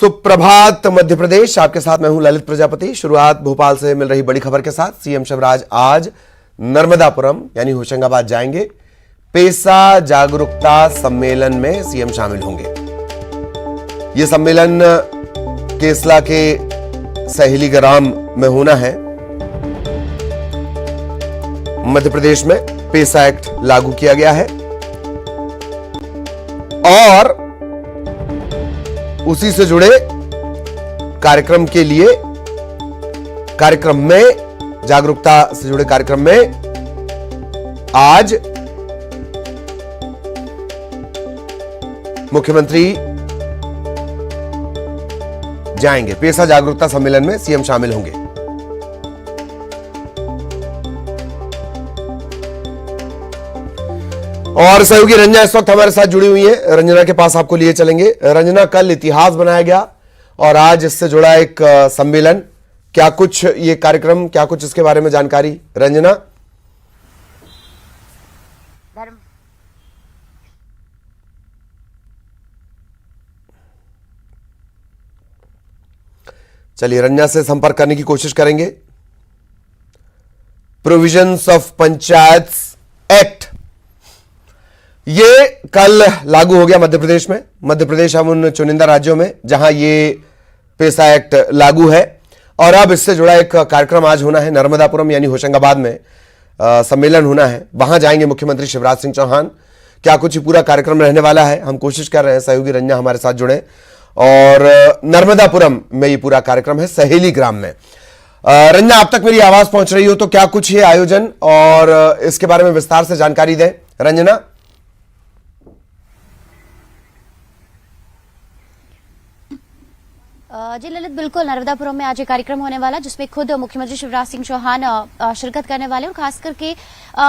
सुप्रभात मध्य प्रदेश, आपके साथ मैं हूं ललित प्रजापति। शुरुआत भोपाल से मिल रही बड़ी खबर के साथ। सीएम शिवराज आज नर्मदापुरम यानी होशंगाबाद जाएंगे। पेसा जागरूकता सम्मेलन में सीएम शामिल होंगे। यह सम्मेलन केसला के सहेली ग्राम में होना है। मध्य प्रदेश में पेसा एक्ट लागू किया गया है और उसी से जुड़े कार्यक्रम के लिए जागरूकता से जुड़े कार्यक्रम में आज मुख्यमंत्री जाएंगे। पेसा जागरूकता सम्मेलन में सीएम शामिल होंगे। और सहयोगी रंजना इस वक्त हमारे साथ जुड़ी हुई है। रंजना के पास आपको लिए चलेंगे। रंजना, कल इतिहास बनाया गया और आज इससे जुड़ा एक सम्मेलन, क्या कुछ ये कार्यक्रम, क्या कुछ इसके बारे में जानकारी रंजना? चलिए रंजना से संपर्क करने की कोशिश करेंगे। प्रोविजंस ऑफ पंचायत्स एक्ट ये कल लागू हो गया मध्य प्रदेश में। मध्य प्रदेश हम उन चुनिंदा राज्यों में जहां ये पेसा एक्ट लागू है और अब इससे जुड़ा एक कार्यक्रम आज होना है। नर्मदापुरम यानी होशंगाबाद में सम्मेलन होना है। वहां जाएंगे मुख्यमंत्री शिवराज सिंह चौहान। क्या कुछ पूरा कार्यक्रम रहने वाला है, हम कोशिश कर रहे हैं सहयोगी रंजना हमारे साथ जुड़े। और नर्मदापुरम में ये पूरा कार्यक्रम है, सहेली ग्राम में। रंजना, अब तक मेरी आवाज पहुंच रही हो तो क्या कुछ ये आयोजन और इसके बारे में विस्तार से जानकारी दें रंजना। जी ललित, बिल्कुल नर्मदापुरम में आज एक कार्यक्रम होने वाला जिसमें खुद मुख्यमंत्री शिवराज सिंह चौहान शिरकत करने वाले और खास करके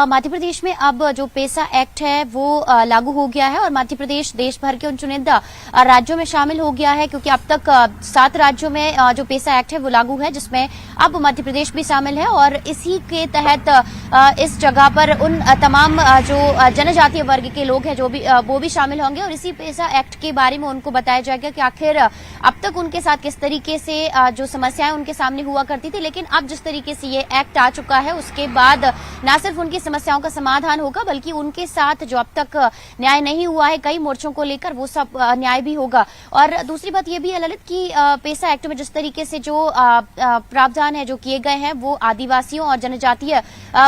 मध्य प्रदेश में अब जो पेसा एक्ट है वो लागू हो गया है और मध्य प्रदेश देश भर के उन चुनिंदा राज्यों में शामिल हो गया है, क्योंकि अब तक 7 राज्यों में जो पेसा एक्ट है वो लागू है, जिसमें अब मध्य प्रदेश भी शामिल है। और इसी के तहत इस जगह पर उन तमाम जो जनजातीय वर्ग के लोग हैं वो भी शामिल होंगे और इसी पेसा एक्ट के बारे में उनको बताया जाएगा कि आखिर अब तक उनके साथ किस तरीके से जो समस्याएं उनके सामने हुआ करती थी, लेकिन अब जिस तरीके से ये एक्ट आ चुका है उसके बाद न सिर्फ उनकी समस्याओं का समाधान होगा बल्कि उनके साथ जो अब तक न्याय नहीं हुआ है कई मोर्चों को लेकर वो सब न्याय भी होगा। और दूसरी बात ये भी है ललित कि पेसा एक्ट में जिस तरीके से जो प्रावधान है जो किए गए हैं वो आदिवासियों और जनजातीय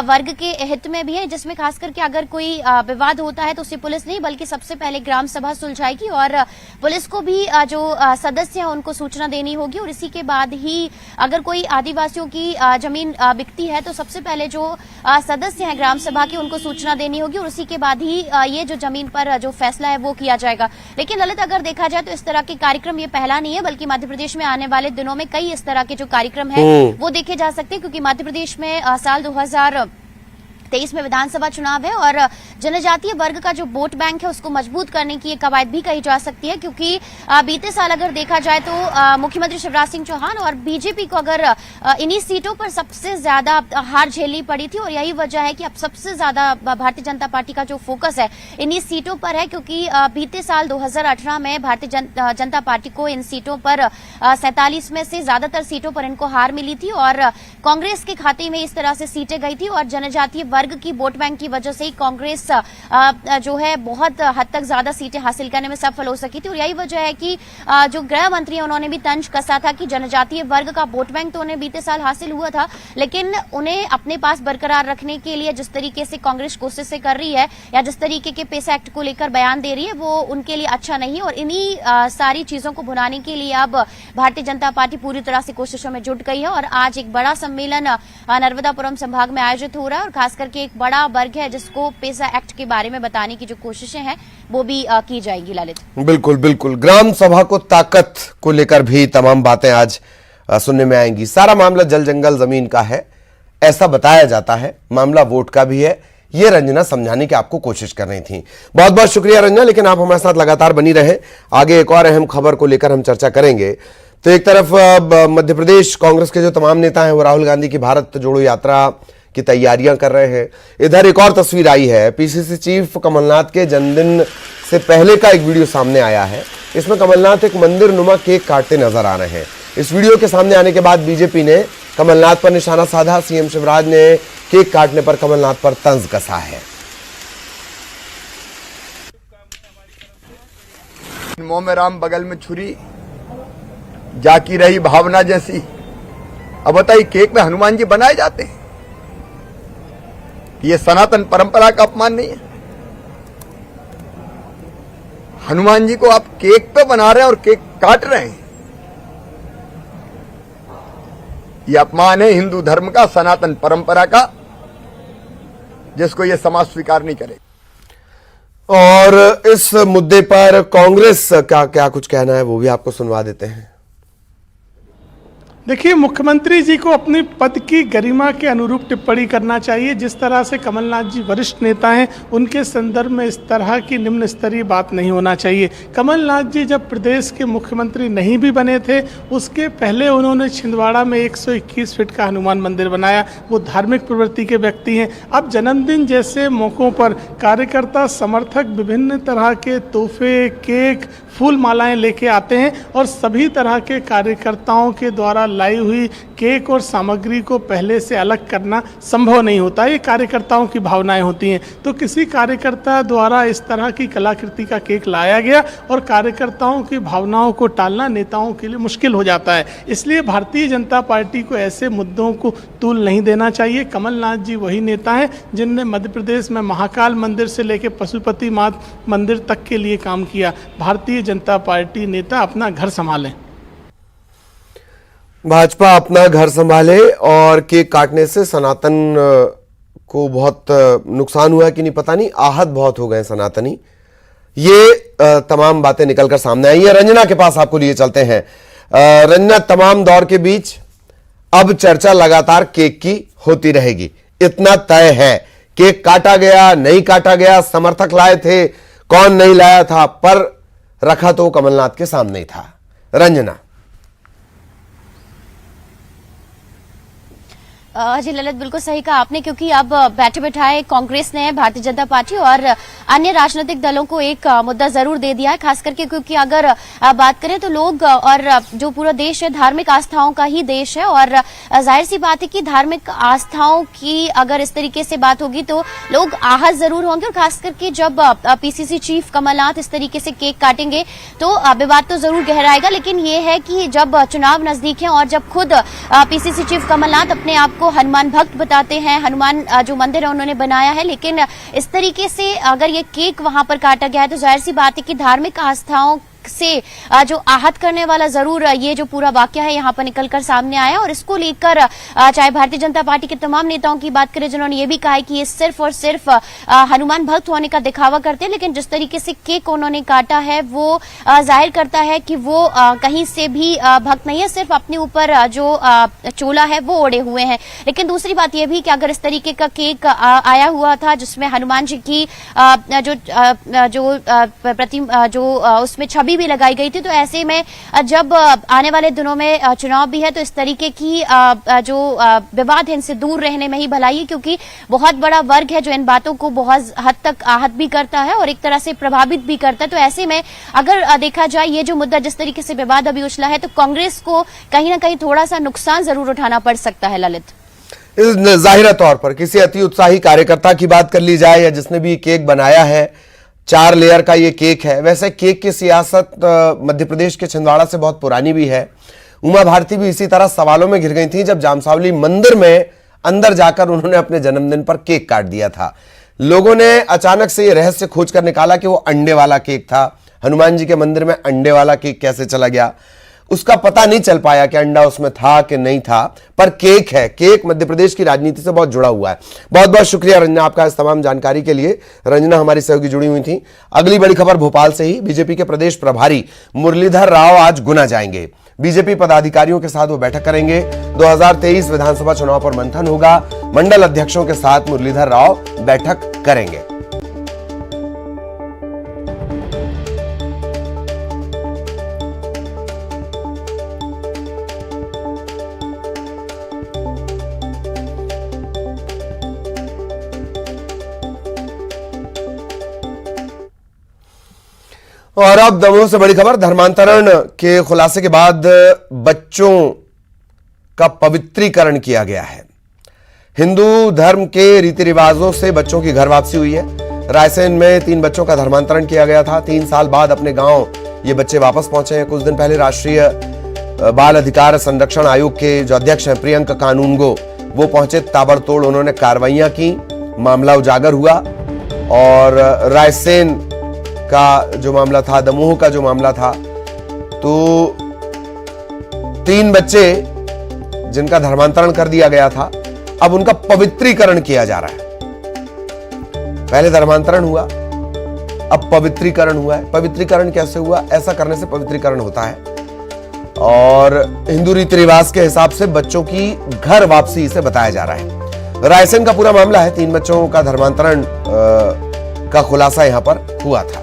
वर्ग के हित में भी है, जिसमें खास करके अगर कोई विवाद होता है तो उसे पुलिस नहीं बल्कि सबसे पहले ग्राम सभा सुलझाएगी और पुलिस को भी जो सदस्य है उनको सूचना देनी होगी और इसी के बाद ही अगर कोई आदिवासियों की जमीन बिकती है तो सबसे पहले जो सदस्य हैं ग्राम सभा के उनको सूचना देनी होगी और उसी के बाद ही ये जो जमीन पर जो फैसला है वो किया जाएगा। लेकिन ललित, अगर देखा जाए तो इस तरह के कार्यक्रम ये पहला नहीं है बल्कि मध्य प्रदेश में आने वाले दिनों में कई इस तरह के जो कार्यक्रम है वो देखे जा सकते हैं, क्योंकि मध्य प्रदेश में साल 2023 में विधानसभा चुनाव है और जनजातीय वर्ग का जो वोट बैंक है उसको मजबूत करने की एक कवायद भी कही जा सकती है, क्योंकि बीते साल अगर देखा जाए तो मुख्यमंत्री शिवराज सिंह चौहान और बीजेपी को अगर इन्हीं सीटों पर सबसे ज्यादा हार झेलनी पड़ी थी और यही वजह है कि अब सबसे ज्यादा भारतीय जनता पार्टी का जो फोकस है इन्हीं सीटों पर है, क्योंकि बीते साल 2018 में भारतीय जनता पार्टी को इन सीटों पर 47 में से ज्यादातर सीटों पर इनको हार मिली थी और कांग्रेस के खाते में इस तरह से सीटें गई थी और जनजातीय वर्ग की वोट बैंक की वजह से ही कांग्रेस जो है बहुत हद तक ज्यादा सीटें हासिल करने में सफल हो सकी थी। और यही वजह है कि जो गृह मंत्री है उन्होंने भी तंज कसा था कि जनजातीय वर्ग का वोट बैंक तो उन्हें बीते साल हासिल हुआ था, लेकिन उन्हें अपने पास बरकरार रखने के लिए जिस तरीके से कांग्रेस कोशिशें कर रही है या जिस तरीके के पेसा एक्ट को लेकर बयान दे रही है वो उनके लिए अच्छा नहीं है और इन्हीं सारी चीजों को भुनाने के लिए अब भारतीय जनता पार्टी पूरी तरह से कोशिशों में जुट गई है और आज एक बड़ा सम्मेलन नर्मदापुरम संभाग में आयोजित हो रहा है और खास करके एक बड़ा वर्ग है जिसको पेसा एक्ट के बारे में बताने की जो कोशिशें हैं वो भी की जाएगी ललित। बिल्कुल बिल्कुल, ग्राम सभा को ताकत को लेकर भी तमाम बातें आज सुनने में आएंगी। सारा मामला जल जंगल जमीन का है ऐसा बताया जाता है, मामला वोट का भी है, ये रंजना समझाने की आपको कोशिश कर रही थी। बहुत बहुत शुक्रिया रंजना, लेकिन आप हमारे साथ लगातार बनी रहे। आगे एक और अहम खबर को लेकर हम चर्चा करेंगे। तो एक तरफ मध्य प्रदेश कांग्रेस के जो तमाम नेता हैं वो राहुल गांधी की भारत जोड़ो यात्रा की तैयारियां कर रहे हैं। इधर एक और तस्वीर आई है, पीसीसी चीफ कमलनाथ के जन्मदिन से पहले का एक वीडियो सामने आया है। इसमें कमलनाथ एक मंदिर नुमा केक काटते नजर आ रहे हैं। इस वीडियो के सामने आने के बाद बीजेपी ने कमलनाथ पर निशाना साधा। सीएम शिवराज ने केक काटने पर कमलनाथ पर तंज कसा है। मुंह में राम बगल में छुरी, जाकी रही भावना जैसी। अब बताइए, केक में हनुमान जी बनाए जाते हैं? ये सनातन परंपरा का अपमान नहीं है? हनुमान जी को आप केक पे बना रहे हैं और केक काट रहे हैं। ये अपमान है हिंदू धर्म का, सनातन परंपरा का, जिसको ये समाज स्वीकार नहीं करे। और इस मुद्दे पर कांग्रेस का क्या कुछ कहना है वो भी आपको सुनवा देते हैं। देखिए, मुख्यमंत्री जी को अपनी पद की गरिमा के अनुरूप टिप्पणी करना चाहिए। जिस तरह से कमलनाथ जी वरिष्ठ नेता हैं, उनके संदर्भ में इस तरह की निम्न स्तरीय बात नहीं होना चाहिए। कमलनाथ जी जब प्रदेश के मुख्यमंत्री नहीं भी बने थे, उसके पहले उन्होंने छिंदवाड़ा में 121 फीट का हनुमान मंदिर बनाया। वो धार्मिक प्रवृत्ति के व्यक्ति हैं। अब जन्मदिन जैसे मौक़ों पर कार्यकर्ता समर्थक विभिन्न तरह के तोहफे, केक, फूल मालाएं लेके आते हैं और सभी तरह के कार्यकर्ताओं के द्वारा लाई हुई केक और सामग्री को पहले से अलग करना संभव नहीं होता। ये कार्यकर्ताओं की भावनाएं होती हैं। तो किसी कार्यकर्ता द्वारा इस तरह की कलाकृति का केक लाया गया और कार्यकर्ताओं की भावनाओं को टालना नेताओं के लिए मुश्किल हो जाता है। इसलिए भारतीय जनता पार्टी को ऐसे मुद्दों को तूल नहीं देना चाहिए। कमलनाथ जी वही नेता हैं जिनने मध्य प्रदेश में महाकाल मंदिर से लेकर पशुपतिनाथ मंदिर तक के लिए काम किया। भारतीय जनता पार्टी नेता अपना घर संभालें। भाजपा अपना घर संभाले। और केक काटने से सनातन को बहुत नुकसान हुआ कि नहीं पता नहीं, आहत बहुत हो गए सनातनी। ये तमाम बातें निकलकर सामने आई है। रंजना के पास आपको लिए चलते हैं। रंजना, तमाम दौर के बीच अब चर्चा लगातार केक की होती रहेगी, इतना तय है। केक काटा गया, नहीं काटा गया, समर्थक लाए थे, कौन नहीं लाया था, पर रखा तो कमलनाथ के सामने ही था। रंजना। जी ललित, बिल्कुल सही कहा आपने, क्योंकि अब बैठे बैठाए कांग्रेस ने, भारतीय जनता पार्टी और अन्य राजनीतिक दलों को एक मुद्दा जरूर दे दिया है, खास करके क्योंकि अगर बात करें तो लोग और जो पूरा देश है धार्मिक आस्थाओं का ही देश है। और जाहिर सी बात है कि धार्मिक आस्थाओं की अगर इस तरीके से बात होगी तो लोग आहत जरूर होंगे। और खास करके जब पीसीसी चीफ कमलनाथ इस तरीके से केक काटेंगे तो विवाद तो जरूर गहराएगा। लेकिन ये है कि जब चुनाव नजदीक है और जब खुद पीसीसी चीफ कमलनाथ अपने आप को हनुमान भक्त बताते हैं, हनुमान जो मंदिर है उन्होंने बनाया है, लेकिन इस तरीके से अगर ये केक वहां पर काटा गया है तो जाहिर सी बात है कि धार्मिक आस्थाओं से जो आहत करने वाला जरूर ये जो पूरा वाकया है यहाँ पर निकलकर सामने आया। और इसको लेकर चाहे भारतीय जनता पार्टी के तमाम नेताओं की बात करें जिन्होंने ये भी कहा है कि ये सिर्फ और सिर्फ हनुमान भक्त होने का दिखावा करते हैं, लेकिन जिस तरीके से केक उन्होंने काटा है वो जाहिर करता है कि वो कहीं से भी भक्त नहीं है, सिर्फ अपने ऊपर जो चोला है वो ओढ़े हुए हैं। लेकिन दूसरी बात यह भी कि अगर इस तरीके का केक आया हुआ था जिसमें हनुमान जी की जो उसमें छवि भी लगाई गई थी, तो ऐसे में जब आने वाले दिनों में चुनाव भी है तो इस तरीके की जो विवाद है इनसे दूर रहने में ही भलाई है, क्योंकि बहुत बड़ा वर्ग है जो इन बातों को बहुत हद तक आहत भी करता है और एक तरह से प्रभावित भी करता है। तो ऐसे में अगर देखा जाए ये जो मुद्दा जिस तरीके से विवाद अभी उछला है तो कांग्रेस को कहीं ना कहीं थोड़ा सा नुकसान जरूर उठाना पड़ सकता है। ललित, जाहिर तौर पर किसी अति उत्साही कार्यकर्ता की बात कर ली जाए या जिसने भी केक बनाया है, 4 लेयर का ये केक है। वैसे केक की सियासत मध्य प्रदेश के छिंदवाड़ा से बहुत पुरानी भी है। उमा भारती भी इसी तरह सवालों में घिर गई थी जब जामसावली मंदिर में अंदर जाकर उन्होंने अपने जन्मदिन पर केक काट दिया था। लोगों ने अचानक से ये रहस्य खोज कर निकाला कि वो अंडे वाला केक था। हनुमान जी के मंदिर में अंडे वाला केक कैसे चला गया, उसका पता नहीं चल पाया कि अंडा उसमें था कि नहीं था, पर केक है। केक मध्य प्रदेश की राजनीति से बहुत जुड़ा हुआ है। बहुत बहुत शुक्रिया रंजना आपका इस तमाम जानकारी के लिए। रंजना हमारी सहयोगी जुड़ी हुई थी। अगली बड़ी खबर भोपाल से ही। बीजेपी के प्रदेश प्रभारी मुरलीधर राव आज गुना जाएंगे। बीजेपी पदाधिकारियों के साथ वो बैठक करेंगे। 2023 विधानसभा चुनाव पर मंथन होगा। मंडल अध्यक्षों के साथ मुरलीधर राव बैठक करेंगे। और अब दमोह से बड़ी खबर, धर्मांतरण के खुलासे के बाद बच्चों का पवित्रीकरण किया गया है। हिंदू धर्म के रीति रिवाजों से बच्चों की घर वापसी हुई है। रायसेन में 3 बच्चों का धर्मांतरण किया गया था। 3 साल बाद अपने गांव ये बच्चे वापस पहुंचे हैं। कुछ दिन पहले राष्ट्रीय बाल अधिकार संरक्षण आयोग के जो अध्यक्ष हैं प्रियंक कानूनगो, वो पहुंचे। ताबड़तोड़ उन्होंने कार्रवाइयां की, मामला उजागर हुआ और रायसेन का जो मामला था, दमोह का जो मामला था, तो 3 बच्चे जिनका धर्मांतरण कर दिया गया था, अब उनका पवित्रीकरण किया जा रहा है। पहले धर्मांतरण हुआ, अब पवित्रीकरण हुआ है। पवित्रीकरण कैसे हुआ? ऐसा करने से पवित्रीकरण होता है और हिंदू रीति रिवाज के हिसाब से बच्चों की घर वापसी इसे बताया जा रहा है। रायसेन का पूरा मामला है। 3 बच्चों का धर्मांतरण का खुलासा यहां पर हुआ था।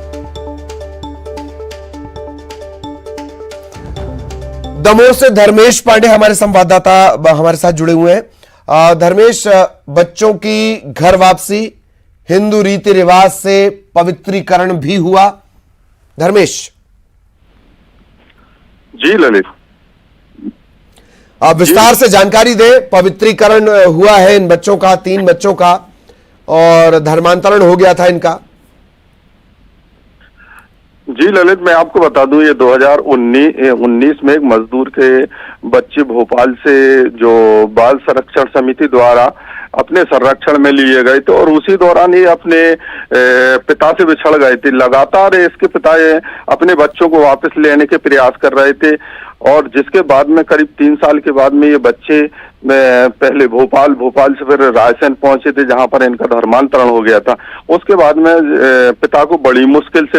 दमोह से धर्मेश पांडे हमारे संवाददाता हमारे साथ जुड़े हुए हैं। धर्मेश, बच्चों की घर वापसी, हिंदू रीति रिवाज से पवित्रीकरण भी हुआ। धर्मेश जी ललित, आप विस्तार से जानकारी दें। पवित्रीकरण हुआ है इन बच्चों का, 3 बच्चों का, और धर्मांतरण हो गया था इनका। जी ललित, मैं आपको बता दूं, ये 2019 में एक मजदूर के बच्चे भोपाल से जो बाल संरक्षण समिति द्वारा अपने संरक्षण में लिए गए थे और उसी दौरान ये अपने पिता से बिछड़ गए थे। लगातार इसके पिता अपने बच्चों को वापस लेने के प्रयास कर रहे थे और जिसके बाद में करीब 3 साल के बाद में ये बच्चे पहले भोपाल से फिर रायसेन पहुंचे थे, जहां पर इनका धर्मांतरण हो गया था। उसके बाद में पिता को बड़ी मुश्किल से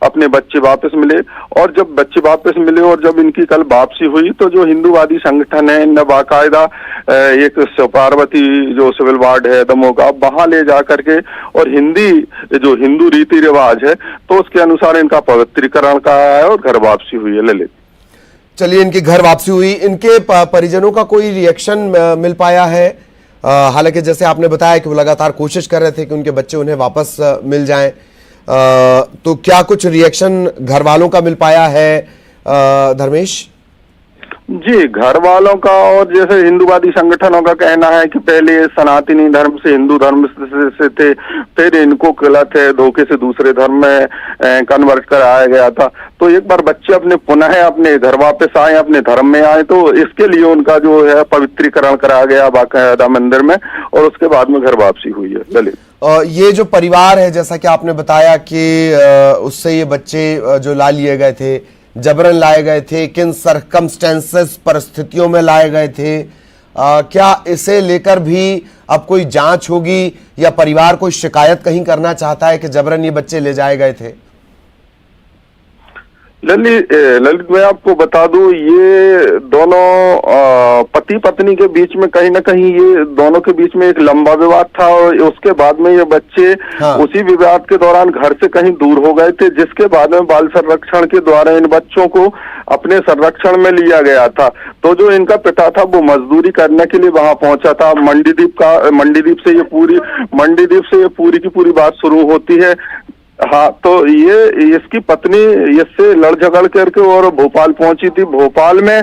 अपने बच्चे वापस मिले और जब बच्चे वापस मिले और जब इनकी कल वापसी हुई तो जो हिंदूवादी संगठन है, इनने बाकायदा एक पार्वती जो सिविल वार्ड है दमोह का, वहां ले जा करके और जो हिंदू रीति रिवाज है तो उसके अनुसार इनका पवित्रीकरण का है और घर वापसी हुई है। ललित, चलिए, इनकी घर वापसी हुई। इनके परिजनों का कोई रिएक्शन मिल पाया है? हालांकि जैसे आपने बताया कि वो लगातार कोशिश कर रहे थे कि उनके बच्चे उन्हें वापस मिल जाएं, तो क्या कुछ रिएक्शन घर वालों का मिल पाया है धर्मेश? जी, घर वालों का और जैसे हिंदूवादी संगठनों का कहना है कि पहले सनातनी धर्म से हिंदू धर्म से थे, फिर इनको गलत है धोखे से दूसरे धर्म में कन्वर्ट कराया गया था। तो एक बार बच्चे पुनः अपने घर वापस आए, अपने धर्म में आए, तो इसके लिए उनका जो है पवित्रीकरण कराया गया बाकायदा मंदिर में और उसके बाद में घर वापसी हुई है। ललित, ये जो परिवार है, जैसा कि आपने बताया कि उससे ये बच्चे जो ला लिए गए थे, जबरन लाए गए थे, किन सरकमस्टेंसेस परिस्थितियों में लाए गए थे, क्या इसे लेकर भी अब कोई जांच होगी या परिवार कोई शिकायत कहीं करना चाहता है कि जबरन ये बच्चे ले जाए गए थे? ललित, मैं आपको बता दूं, ये दोनों पति पत्नी के बीच में कहीं ना कहीं ये दोनों के बीच में एक लंबा विवाद था और उसके बाद में ये बच्चे उसी विवाद के दौरान घर से कहीं दूर हो गए थे, जिसके बाद में बाल संरक्षण के द्वारा इन बच्चों को अपने संरक्षण में लिया गया था। तो जो इनका पिता था वो मजदूरी करने के लिए वहां पहुंचा था। मंडीदीप से ये पूरी की पूरी बात शुरू होती है। हाँ, तो ये इसकी पत्नी इससे लड़ झगड़ करके और भोपाल पहुंची थी। भोपाल में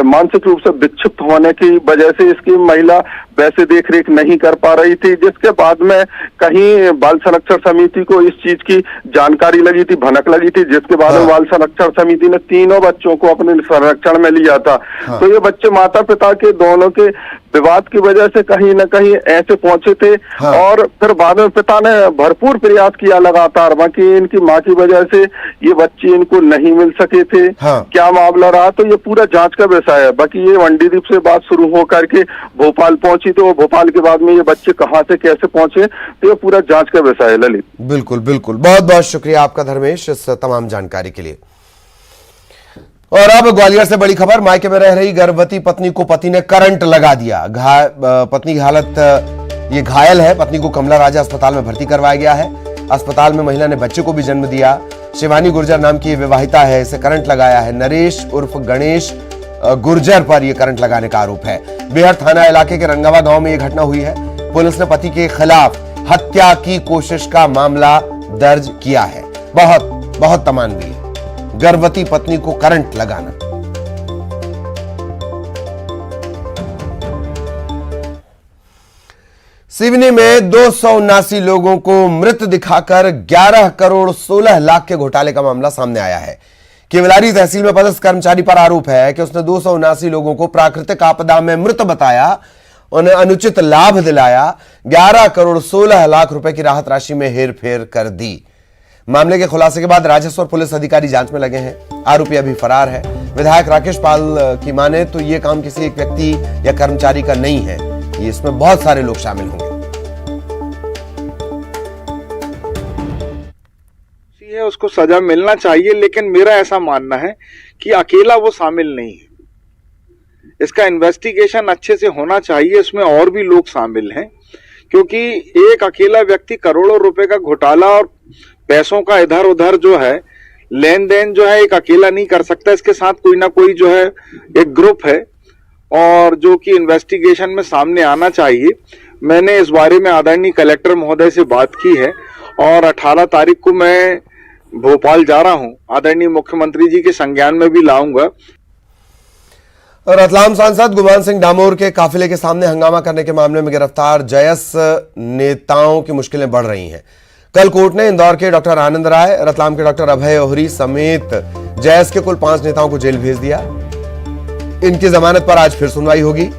मानसिक रूप से विक्षिप्त होने की वजह से इसकी महिला वैसे देखरेख नहीं कर पा रही थी, जिसके बाद में कहीं बाल संरक्षण समिति को इस चीज की जानकारी लगी थी, भनक लगी थी, जिसके बाद में बाल संरक्षण समिति ने तीनों बच्चों को अपने संरक्षण में लिया था। तो ये बच्चे माता पिता के दोनों के विवाद की वजह से कहीं न कहीं ऐसे पहुंचे थे और फिर बाद में पिता ने भरपूर प्रयास किया लगातार, बाकी इनकी माँ की वजह से ये बच्चे इनको नहीं मिल सके थे। क्या मामला रहा तो ये पूरा जांच का विषय है। बाकी ये मंडीदीप से बात शुरू हो करके भोपाल पहुंची, तो भोपाल के बाद में ये बच्चे कहाँ से कैसे पहुंचे तो ये पूरा जांच का विषय है। ललित, बिल्कुल बिल्कुल, बहुत बहुत शुक्रिया आपका धर्मेश इस तमाम जानकारी के लिए। और अब ग्वालियर से बड़ी खबर, मायके में रह रही गर्भवती पत्नी को पति ने करंट लगा दिया। पत्नी की हालत ये घायल है। पत्नी को कमला राजा अस्पताल में भर्ती करवाया गया है। अस्पताल में महिला ने बच्चे को भी जन्म दिया। शिवानी गुर्जर नाम की विवाहिता है, इसे करंट लगाया है। नरेश उर्फ गणेश गुर्जर पर यह करंट लगाने का आरोप है। बेहर थाना इलाके के रंगावा गांव में यह घटना हुई है। पुलिस ने पति के खिलाफ हत्या की कोशिश का मामला दर्ज किया है। बहुत बहुत अमानवीय है। गर्भवती पत्नी को करंट लगाना। सिवनी में 279 लोगों को मृत दिखाकर 11 करोड़ 16 लाख के घोटाले का मामला सामने आया है। केवलारी तहसील में पदस्थ कर्मचारी पर आरोप है कि उसने 279 लोगों को प्राकृतिक आपदा में मृत बताया, उन्हें अनुचित लाभ दिलाया, 11 करोड़ 16 लाख रुपए की राहत राशि में हेरफेर कर दी। मामले के खुलासे के बाद राजस्व और पुलिस अधिकारी जांच में लगे हैं। आरोपी अभी फरार है। विधायक राकेश पाल की माने तो यह काम किसी एक व्यक्ति या कर्मचारी का नहीं है, इसमें बहुत सारे लोग शामिल होंगे। उसको सजा मिलना चाहिए, लेकिन मेरा ऐसा मानना है कि अकेला वो शामिल नहीं है। इसका इन्वेस्टिगेशन अच्छे से होना चाहिए, इसमें और भी लोग शामिल हैं, क्योंकि एक अकेला व्यक्ति करोड़ों रुपए का घोटाला और पैसों का इधर उधर जो है लेन देन जो है एक अकेला नहीं कर सकता। इसके साथ कोई ना कोई जो है एक ग्रुप है और जो कि इन्वेस्टिगेशन में सामने आना चाहिए। मैंने इस बारे में आदरणीय कलेक्टर महोदय से बात की है और 18 तारीख को मैं भोपाल जा रहा हूं, आदरणीय मुख्यमंत्री जी के संज्ञान में भी लाऊंगा। रतलाम सांसद गुमान सिंह डामोर के काफिले के सामने हंगामा करने के मामले में गिरफ्तार जयस नेताओं की मुश्किलें बढ़ रही हैं। कल कोर्ट ने इंदौर के डॉक्टर आनंद राय, रतलाम के डॉक्टर अभय ओहरी समेत जयस के कुल 5 नेताओं को जेल भेज दिया। इनकी जमानत पर आज फिर सुनवाई होगी।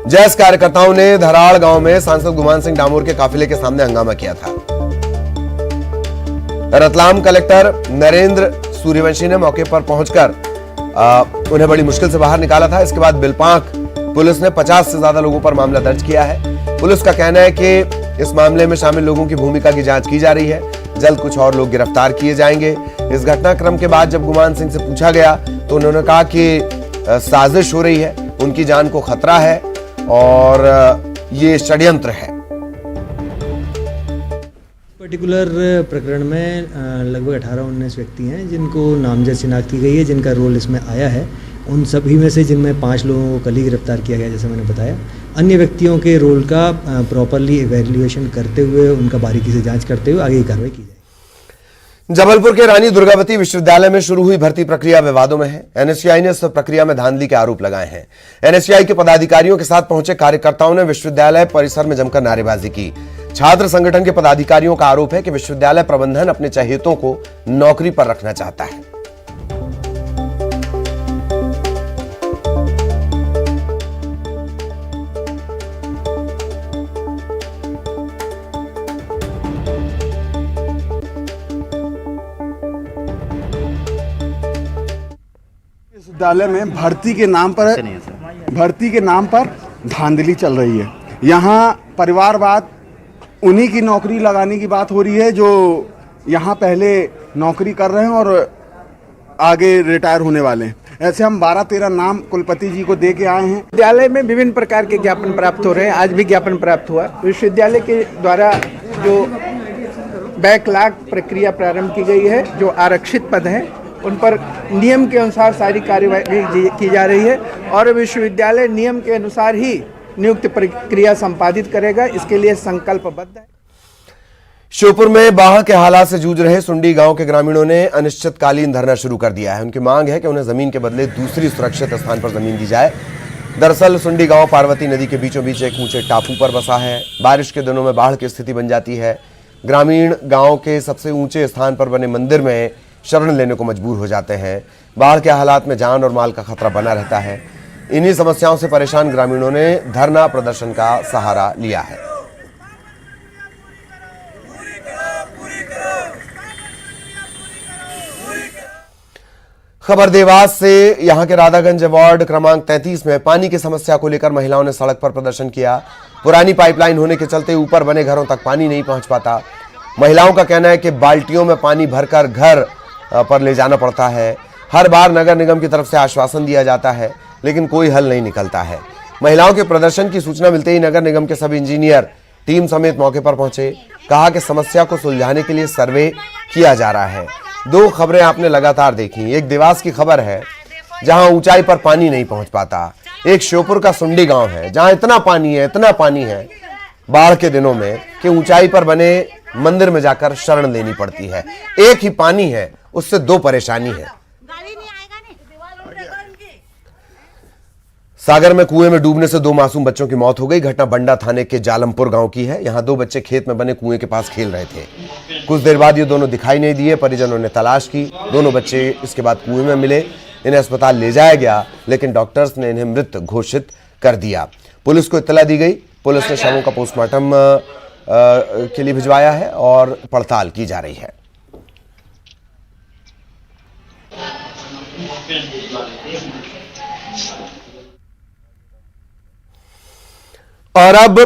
जयस कार्यकर्ताओं ने धराड़ गांव में सांसद गुमान सिंह डामोर के काफिले के सामने हंगामा किया था। रतलाम कलेक्टर नरेंद्र सूर्यवंशी ने मौके पर पहुंचकर उन्हें बड़ी मुश्किल से बाहर निकाला था। इसके बाद बिलपांक पुलिस ने 50 से ज्यादा लोगों पर मामला दर्ज किया है। पुलिस का कहना है कि इस मामले में शामिल लोगों की भूमिका की जांच की जा रही है। जल्द कुछ और लोग गिरफ्तार किए जाएंगे। इस घटनाक्रम के बाद जब गुमान सिंह से पूछा गया तो उन्होंने कहा कि साजिश हो रही है, उनकी जान को खतरा है और ये षड्यंत्र है। पर्टिकुलर प्रकरण में लगभग 18-19 व्यक्ति हैं जिनको नामजद शिनाख्त की गई है, जिनका रोल इसमें आया है। उन सभी में से जिनमें 5 लोगों को कल ही गिरफ्तार किया गया, जैसे मैंने बताया। अन्य व्यक्तियों के रोल का प्रॉपरली इवैल्यूएशन करते हुए, उनका बारीकी से जांच करते हुए आगे की कार्रवाई की जाएगी। जबलपुर के रानी दुर्गावती विश्वविद्यालय में शुरू हुई भर्ती प्रक्रिया विवादों में है। एनएसयूआई ने इस प्रक्रिया में धांधली के आरोप लगाए हैं। एनएसयूआई के पदाधिकारियों के साथ पहुंचे कार्यकर्ताओं ने विश्वविद्यालय परिसर में जमकर नारेबाजी की। छात्र संगठन के पदाधिकारियों का आरोप है कि विश्वविद्यालय प्रबंधन अपने चहेतों को नौकरी पर रखना चाहता है। विश्वविद्यालय में भर्ती के नाम पर धांधली चल रही है। यहाँ परिवारवाद, उन्हीं की नौकरी लगाने की बात हो रही है जो यहाँ पहले नौकरी कर रहे हैं और आगे रिटायर होने वाले हैं। ऐसे हम 12-13 नाम कुलपति जी को दे के आए हैं। विद्यालय में विभिन्न प्रकार के ज्ञापन प्राप्त हो रहे हैं। आज भी ज्ञापन प्राप्त हुआ। विश्वविद्यालय के द्वारा जो बैकलॉग प्रक्रिया प्रारंभ की गई है, जो आरक्षित पद हैं उन पर नियम के अनुसार सारी कार्यवाही की जा रही है और विश्वविद्यालय नियम के अनुसार ही नियुक्त प्रक्रिया संपादित करेगा। इसके लिए संकल्पबद्ध है। श्योपुर में बाढ़ के हालात से जूझ रहे सुंडी गांव के ग्रामीणों ने अनिश्चितकालीन धरना शुरू कर दिया है। उनकी मांग है कि उन्हें जमीन के बदले दूसरी सुरक्षित स्थान पर जमीन दी जाए। दरअसल सुंडी गांव पार्वती नदी के बीचों बीच एक ऊंचे टापू पर बसा है। बारिश के दिनों में बाढ़ की स्थिति बन जाती है। ग्रामीण गांव के सबसे ऊंचे स्थान पर बने मंदिर में शरण लेने को मजबूर हो जाते हैं। बाढ़ के हालात में जान और माल का खतरा बना रहता है। इन्हीं समस्याओं से परेशान ग्रामीणों ने धरना प्रदर्शन का सहारा लिया है। खबर देवास से। यहां के राधागंज वार्ड क्रमांक 33 में पानी की समस्या को लेकर महिलाओं ने सड़क पर प्रदर्शन किया। पुरानी पाइपलाइन होने के चलते ऊपर बने घरों तक पानी नहीं पहुंच पाता। महिलाओं का कहना है कि बाल्टियों में पानी भरकर घर पर ले जाना पड़ता है। हर बार नगर निगम की तरफ से आश्वासन दिया जाता है लेकिन कोई हल नहीं निकलता है। महिलाओं के प्रदर्शन की सूचना मिलते ही नगर निगम के सब इंजीनियर टीम समेत मौके पर पहुंचे। कहा कि समस्या को सुलझाने के लिए सर्वे किया जा रहा है। 2 खबरें आपने लगातार देखी। एक देवास की खबर है जहां ऊंचाई पर पानी नहीं पहुंच पाता। एक श्योपुर का सुंडी गांव है जहां इतना पानी है बाढ़ के दिनों में कि ऊंचाई पर बने मंदिर में जाकर शरण लेनी पड़ती है। एक ही पानी है, उससे दो परेशानी है। सागर में कुएं में डूबने से दो मासूम बच्चों की मौत हो गई। घटना बंडा थाने के जालमपुर गांव की है। यहां दो बच्चे खेत में बने कुएं के पास खेल रहे थे। कुछ देर बाद ये दोनों दिखाई नहीं दिए। परिजनों ने तलाश की, दोनों बच्चे इसके बाद कुएं में मिले। इन्हें अस्पताल ले जाया गया, लेकिन डॉक्टर्स ने इन्हें मृत घोषित कर दिया। पुलिस को इत्तला दी गई। पुलिस ने शवों का पोस्टमार्टम के लिए भिजवाया है और पड़ताल की जा रही है। और अब